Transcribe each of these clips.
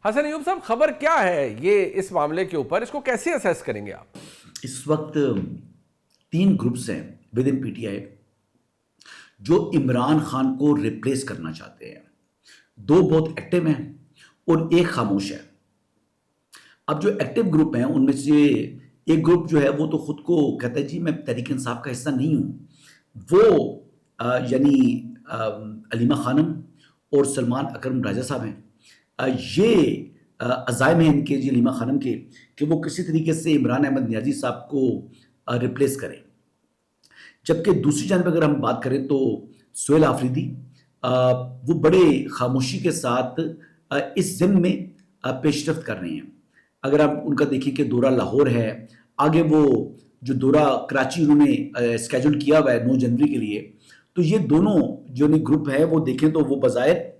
हसन अयूब साहब, खबर क्या है ये इस मामले के ऊपर, इसको कैसे असेस करेंगे आप? इस वक्त 3 ग्रुप्स हैं विद इन पीटीआई जो इमरान खान को रिप्लेस करना चाहते हैं। 2 बहुत एक्टिव हैं और 1 खामोश है। अब जो एक्टिव ग्रुप हैं उनमें से एक ग्रुप जो है वो तो खुद को कहता है जी मैं तहरीक इंसाफ का हिस्सा नहीं हूँ। वो यानी अलीमा खानम और सलमान अकरम राजा साहब हैं। ये अज़ाइम हैं इनके जी अलीमा खानम के कि वो किसी तरीके से इमरान अहमद नियाज़ी साहब को रिप्लेस करें। जबकि दूसरी जानब अगर हम बात करें तो सुहेल आफरीदी वो बड़े खामोशी के साथ इस ज़िम्न में पेशरफ्त कर रहे हैं। अगर आप उनका देखिए कि दौरा लाहौर है, आगे वो जो दौरा कराची उन्होंने स्केड्यूल किया हुआ है 9 जनवरी के लिए, तो ये दोनों जो ग्रुप है वो देखें तो वो बज़ाहिर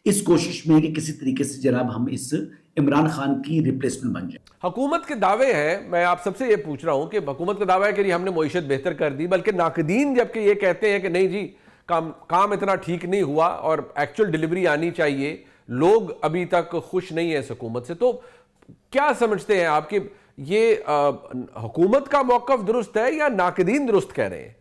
इस कोशिश में है कि किसी तरीके से जनाब हम इस इमरान खान की रिप्लेसमेंट बन जाए। हुकूमत के दावे हैं, मैं आप सबसे ये पूछ रहा हूं कि हुकूमत का दावा है कि हमने मईशत बेहतर कर दी, बल्कि नाकदीन जबकि ये कहते हैं कि नहीं जी काम इतना ठीक नहीं हुआ और एक्चुअल डिलीवरी आनी चाहिए, लोग अभी तक खुश नहीं है इस हुकूमत से। तो क्या समझते हैं आप कि ये हुकूमत का मौक़िफ़ दुरुस्त है या नाकदीन दुरुस्त कह रहे हैं?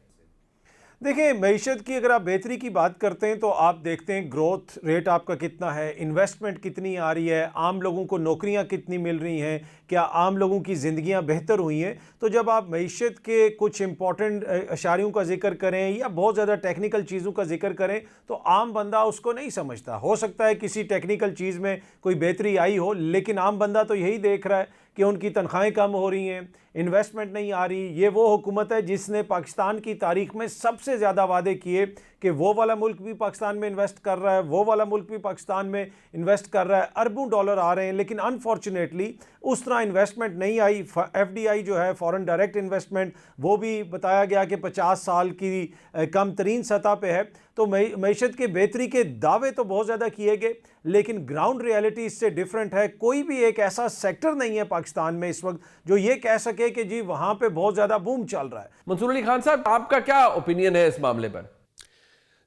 देखिए, मईशत की अगर आप बेहतरी की बात करते हैं तो आप देखते हैं ग्रोथ रेट आपका कितना है, इन्वेस्टमेंट कितनी आ रही है, आम लोगों को नौकरियां कितनी मिल रही हैं, क्या आम लोगों की ज़िंदगियां बेहतर हुई हैं। तो जब आप मईशत के कुछ इंपॉर्टेंट अशारियों का जिक्र करें या बहुत ज़्यादा टेक्निकल चीज़ों का जिक्र करें तो आम बंदा उसको नहीं समझता। हो सकता है किसी टेक्निकल चीज़ में कोई बेहतरी आई हो, लेकिन आम बंदा तो यही देख रहा है कि उनकी तनख्वाहें कम हो रही हैं, इन्वेस्टमेंट नहीं आ रही। ये वो हुकूमत है जिसने पाकिस्तान की तारीख में सबसे ज़्यादा वादे किए कि वो वाला मुल्क भी पाकिस्तान में इन्वेस्ट कर रहा है, वो वाला मुल्क भी पाकिस्तान में इन्वेस्ट कर रहा है, अरबों डॉलर आ रहे हैं, लेकिन अनफॉर्चुनेटली उस तरह इन्वेस्टमेट नहीं आई। FDI जो है फॉरेन डायरेक्ट इन्वेस्टमेंट, वो भी बताया गया कि 50 साल की कम तरीन सतह पे है। तो मईशत के बेहतरी के दावे तो बहुत ज़्यादा किए गए, लेकिन ग्राउंड रियलिटी इससे डिफरेंट है। कोई भी एक ऐसा सेक्टर नहीं है पाकिस्तान में इस वक्त जो ये कह सके कि जी वहाँ पे बहुत ज़्यादा बूम चल रहा है। मंसूर अली खान साहब, आपका क्या ओपिनियन है इस मामले पर?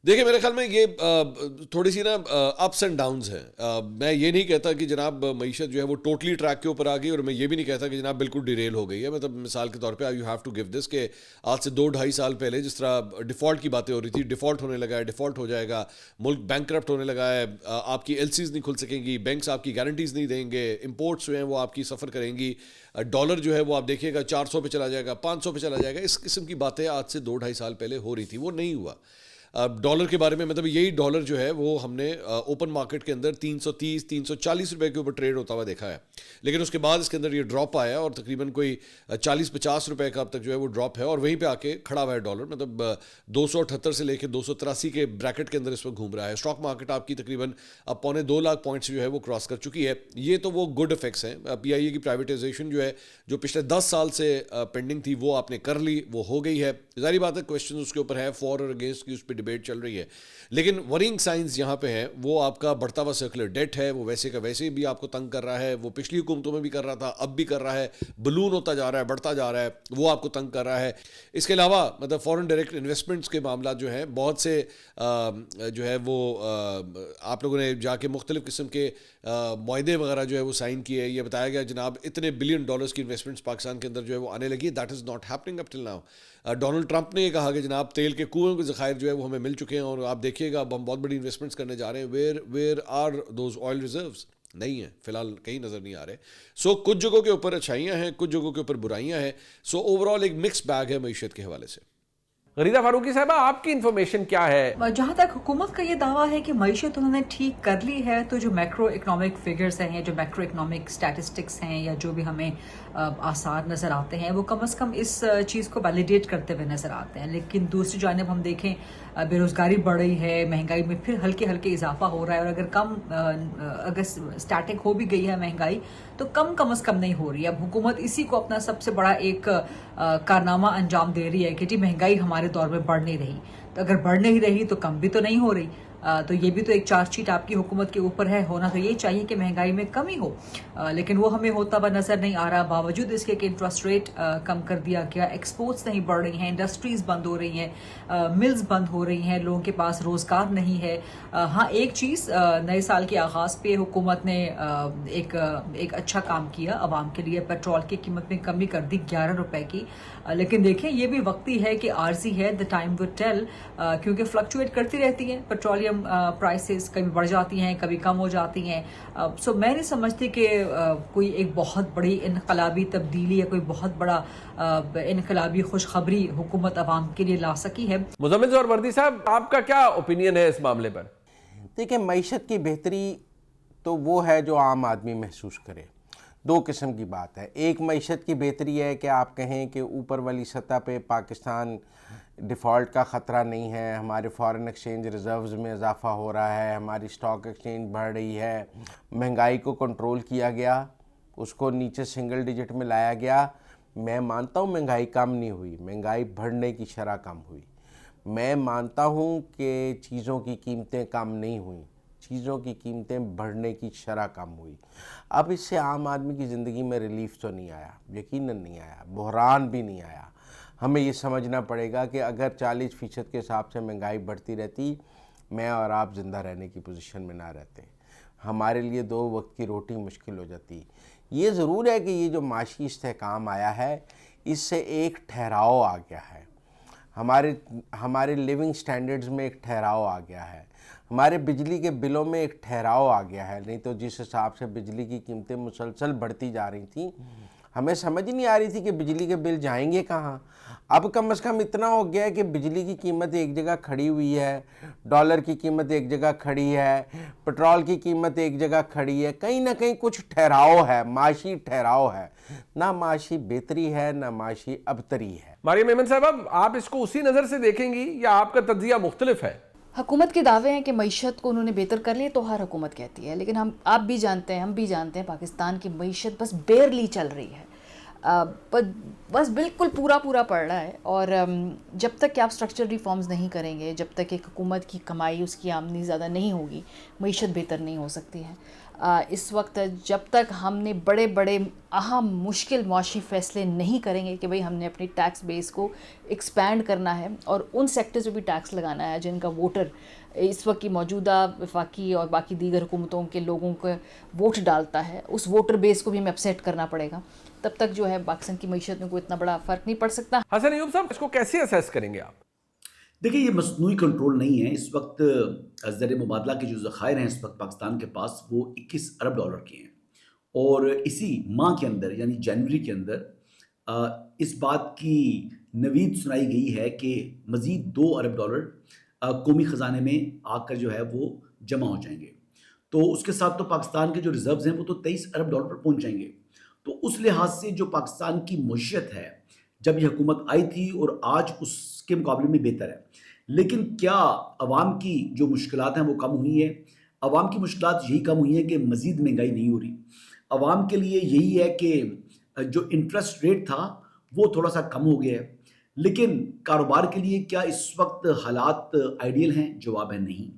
देखिए, मेरे ख्याल में ये थोड़ी सी ना अप्स एंड डाउन्स हैं। मैं ये नहीं कहता कि जनाब मईशत जो है वो टोटली ट्रैक के ऊपर आ गई, और मैं ये भी नहीं कहता कि जनाब बिल्कुल डिरेल हो गई है। मतलब मिसाल के तौर पे you have to give this कि आज से 2-2.5 साल पहले जिस तरह डिफ़ॉल्ट की बातें हो रही थी, डिफ़ॉल्ट होने लगा है, डिफ़ॉल्ट हो जाएगा, मुल्क बैंकक्रप्ट होने लगा है, आपकी LCs नहीं खुल सकेंगी, बैंक्स आपकी गारंटीज़ नहीं देंगे, इंपोर्ट्स जो हैं वो आपकी सफ़र करेंगी, डॉलर जो है वो आप देखिएगा 400 पे चला जाएगा, 500 पे चला जाएगा। इस किस्म की बातें आज से 2-2.5 साल पहले हो रही थी, वो नहीं हुआ। डॉलर के बारे में मतलब यही डॉलर जो है वो हमने ओपन मार्केट के अंदर 330-340 रुपए के ऊपर ट्रेड होता हुआ देखा है, लेकिन उसके बाद इसके अंदर ये ड्रॉप आया और तकरीबन कोई 40-50 रुपए का अब तक जो है वो ड्रॉप है, और वहीं पे आके खड़ा हुआ है डॉलर। मतलब 278 से लेकर 283 के ब्रैकेट के अंदर इस वक्त घूम रहा है। स्टॉक मार्केट आपकी तकरीबन अब 2.25 लाख पॉइंट्स जो है वो क्रॉस कर चुकी है। ये तो वो गुड इफेक्ट्स हैं। PIA की प्राइवेटाइजेशन जो है जो पिछले 10 साल से पेंडिंग थी वो आपने कर ली, वो हो गई है। जाहिर बात है क्वेश्चन उसके ऊपर है, फॉर और अगेंस्ट की उस पर डिबेट चल रही है, लेकिन वरिंग साइंस यहाँ पे है वो आपका बढ़ता हुआ सर्कुलर डेट है, वो वैसे का वैसे भी आपको तंग कर रहा है। वो पिछली हुकूमतों में भी कर रहा था, अब भी कर रहा है, बलून होता जा रहा है, बढ़ता जा रहा है, वो आपको तंग कर रहा है। इसके अलावा मतलब फॉरेन डायरेक्ट इन्वेस्टमेंट्स के मामला जो है बहुत से जो है वो आप लोगों ने जाके मुख्तलिफ किस्म के मुआहदे वगैरह जो है वो साइन किए। ये बताया गया जनाब इतने $बिलियन की इन्वेस्टमेंट्स पाकिस्तान के अंदर जो है वो आने लगी। That is not happening up till now. Donald Trump ने ये कहा कि जनाब तेल के कुएं के ज़खायर जो है वो हमें मिल चुके हैं, और आप देखिएगा अब हम बहुत बड़ी इन्वेस्टमेंट्स करने जा रहे हैं। Where are those oil reserves? नहीं है, फिलहाल कहीं नज़र नहीं आ रहे। सो कुछ जगहों के ऊपर अच्छाइयाँ हैं, कुछ जगहों के ऊपर बुराइयाँ हैं। सो ओवरऑल एक मिक्स बैग है मईशत के हवाले से। गरीदा फारूकी साहबा, आपकी इन्फॉर्मेशन क्या है? जहां तक हुकूमत का ये दावा है कि मईशत उन्होंने ठीक कर ली है, तो जो मैक्रो इकोनॉमिक फिगर्स हैं या जो मैक्रो इकोनॉमिक स्टैटिस्टिक्स हैं या जो भी हमें आसार नज़र आते हैं वो कम से कम इस चीज़ को वैलिडेट करते हुए नज़र आते हैं। लेकिन दूसरी जानिब हम देखें बेरोज़गारी बढ़ रही है, महंगाई में फिर हल्के हल्के इजाफा हो रहा है, और अगर स्टैटिक हो भी गई है महंगाई तो कम से कम नहीं हो रही है। अब हुकूमत इसी को अपना सबसे बड़ा एक कारनामा अंजाम दे रही है कि जी महंगाई हमारे दौर में बढ़ नहीं रही, तो अगर बढ़ नहीं रही तो कम भी तो नहीं हो रही। तो ये भी तो एक चार्जशीट आपकी हुकूमत के ऊपर है। होना तो ये चाहिए कि महंगाई में कमी हो, लेकिन वो हमें होता हुआ नजर नहीं आ रहा। बावजूद इसके कि इंटरेस्ट रेट कम कर दिया गया, एक्सपोर्ट्स नहीं बढ़ रही हैं, इंडस्ट्रीज बंद हो रही हैं, मिल्स बंद हो रही हैं, लोगों के पास रोजगार नहीं है। हाँ, एक चीज नए साल के आगाज पे हुकूमत ने एक अच्छा काम किया अवाम के लिए, पेट्रोल की कीमत में कमी कर दी 11 रुपए की। लेकिन देखें, ये भी वक्ती है कि आर्जी है, द टाइम विल टेल, क्योंकि फ्लक्चुएट करती रहती हैं पेट्रोलियम प्राइसेस, कभी बढ़ जाती हैं, कभी कम हो जाती हैं। सो मैं नहीं समझती कि कोई एक बहुत बड़ी इनकलाबी तब्दीली या कोई बहुत बड़ा इनकलाबी खुशखबरी हुकूमत अवाम के लिए ला सकी है। मुजम्मिल ज़ोहर वर्दी साहब, आपका क्या ओपिनियन है इस मामले पर? देखिए, मईशत की बेहतरी तो वो है जो आम आदमी महसूस करे। दो किस्म की बात है। एक, मईशत की बेहतरी है कि आप कहें कि ऊपर वाली सतह पे पाकिस्तान डिफ़ॉल्ट का ख़तरा नहीं है, हमारे फॉरेन एक्सचेंज रिज़र्व्स में इजाफ़ा हो रहा है, हमारी स्टॉक एक्सचेंज बढ़ रही है, महंगाई को कंट्रोल किया गया, उसको नीचे सिंगल डिजिट में लाया गया। मैं मानता हूँ महंगाई कम नहीं हुई, महंगाई बढ़ने की शरह कम हुई। मैं मानता हूँ कि चीज़ों की कीमतें कम नहीं हुई, चीज़ों की कीमतें बढ़ने की शरह कम हुई। अब इससे आम आदमी की ज़िंदगी में रिलीफ तो नहीं आया, यकीनन नहीं आया, बहरान भी नहीं आया। हमें ये समझना पड़ेगा कि अगर 40% के हिसाब से महंगाई बढ़ती रहती, मैं और आप ज़िंदा रहने की पोजीशन में ना रहते, हमारे लिए 2 वक्त की रोटी मुश्किल हो जाती। ये ज़रूर है कि ये जो माशी इस्तेहकाम आया है, इससे एक ठहराव आ गया है, हमारे लिविंग स्टैंडर्ड्स में एक ठहराव आ गया है, हमारे बिजली के बिलों में एक ठहराव आ गया है। नहीं तो जिस हिसाब से बिजली की कीमतें मुसलसल बढ़ती जा रही थी, हमें समझ नहीं आ रही थी कि बिजली के बिल जाएंगे कहाँ। अब कम से कम इतना हो गया है कि बिजली की कीमत एक जगह खड़ी हुई है, डॉलर की कीमत एक जगह खड़ी है, पेट्रोल की कीमत एक जगह खड़ी है। कहीं ना कहीं कुछ ठहराव है, माशी ठहराव है, ना माशी बेहतरी है ना माशी अबतरी है। मारियम मेमन साहब, अब आप इसको उसी नज़र से देखेंगी या आपका तज्जिया मुख्तलिफ है? हुकूमत के दावे हैं कि मईशत को उन्होंने बेहतर कर लिया, तो हर हुकूमत कहती है, लेकिन आप भी जानते हैं, हम भी जानते हैं, पाकिस्तान की मईशत बस बेयरली चल रही है, बस बिल्कुल पूरा पड़ रहा है। और जब तक कि आप स्ट्रक्चरल रिफॉर्म्स नहीं करेंगे, जब तक एक हुकूमत की कमाई, उसकी आमदनी ज़्यादा नहीं होगी, मईशत बेहतर नहीं हो सकती है। इस वक्त जब तक हमने बड़े बड़े अहम मुश्किल मुआशी फ़ैसले नहीं करेंगे कि भाई हमने अपनी टैक्स बेस को एक्सपैंड करना है और उन सेक्टर्स पे भी टैक्स लगाना है जिनका वोटर इस वक्त की मौजूदा वफाकी और बाकी दीगर हुकूमतों के लोगों को वोट डालता है, उस वोटर बेस को भी हमें अपसेट करना पड़ेगा। तब तक जो है पाकिस्तान की मईशत में कोई इतना बड़ा फ़र्क नहीं पड़ सकता। हसन अय्यूब साहब, इसको कैसे असेस करेंगे आप? देखिए, ये मसनूई कंट्रोल नहीं है। इस वक्त ज़र मुबादला के जो ज़खायर हैं इस वक्त पाकिस्तान के पास, वो 21 अरब डॉलर के हैं। और इसी माह के अंदर, यानी जनवरी के अंदर, इस बात की नवीद सुनाई गई है कि मज़ीद 2 अरब डॉलर कौमी ख़जाने में आकर जो है वो जमा हो जाएंगे। तो उसके साथ तो पाकिस्तान के जो रिज़र्व्स हैं वो तो 23 अरब डॉलर पर पहुँच जाएंगे। तो उस लिहाज से जो पाकिस्तान की मईशत है, जब ये हुकूमत आई थी और आज उसके मुकाबले में बेहतर है। लेकिन क्या अवाम की जो मुश्किलात हैं वो कम हुई है? अवाम की मुश्किलात यही कम हुई है कि मज़ीद महंगाई नहीं हो रही। अवाम के लिए यही है कि जो इंटरेस्ट रेट था वो थोड़ा सा कम हो गया है। लेकिन कारोबार के लिए क्या इस वक्त हालात आइडियल हैं? जवाब है नहीं।